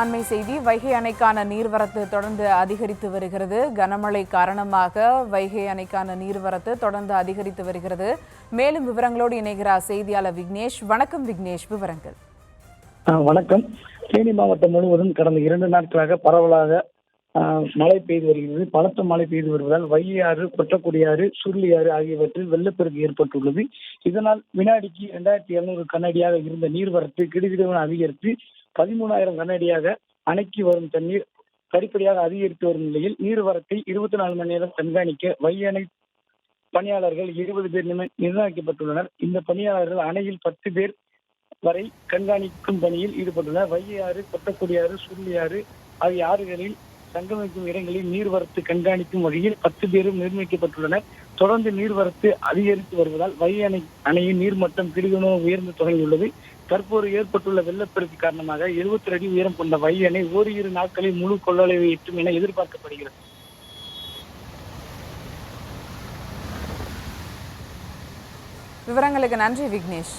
அண்மை செய்தி. வைகை அணைக்கான நீர்வரத்து தொடர்ந்து அதிகரித்து வருகிறது. கனமழை காரணமாக வைகை அணைக்கான நீர்வரத்து தொடர்ந்து அதிகரித்து வருகிறது. மேலும் விவரங்களோடு இணைகிறார் செய்தியாளர் விக்னேஷ். வணக்கம் விக்னேஷ், விவரங்கள். வணக்கம். தேனி மாவட்டம் முழுவதும் கடந்த 2 நாட்களாக பரவலாக மழை பெய்து வருகிறது. பலத்த மழை பெய்து வருவதால் வைகை ஆறு, கொட்டக்குடி ஆறு, சுருளி ஆறு ஆகியவற்றில் வெள்ளப்பெருக்கு ஏற்பட்டுள்ளது. இதனால் வினாடிக்கு 2700 கனஅடியாக இருந்த நீர்வரத்து கிடுகிடுவென அதிகரித்து 13,000 கனஅடியாக அணைக்கு வரும் தண்ணீர் படிப்படியாக அதிகரித்து வரும் நிலையில் நீர்வரத்தை 24 மணி நேரம் கண்காணிக்க வைகை அணை பணியாளர்கள் 20 பேர் நிர்ணயிக்கப்பட்டுள்ளனர். இந்த பணியாளர்கள் அணையில் 10 பேர் வரை கண்காணிக்கும் பணியில் ஈடுபட்டுள்ளனர். வைகை ஆறு, கொட்டக்குடி ஆறு, சுருளி ஆறு ஆகிய ஆறுகளில் சங்கமிக்கும் இடங்களில் நீர்வரத்து கண்காணிக்கும் வகையில் 10 பேரும் நிர்ணயிக்கப்பட்டுள்ளனர். தொடர்ந்து நீர்வரத்து அதிகரித்து வருவதால் வைகை அணையின் நீர்மட்டம் கிடுகிடுவென உயர்ந்து தொடங்கியுள்ளது. தற்போது ஏற்பட்டுள்ள வெள்ளப்பெருக்கு காரணமாக 70 அடி உயரம் கொண்ட வைகை அணை ஓரிரு நாட்களில் முழு கொள்ளளவை எட்டும் என எதிர்பார்க்கப்படுகிறது. விவரங்களுக்கு நன்றி விக்னேஷ்.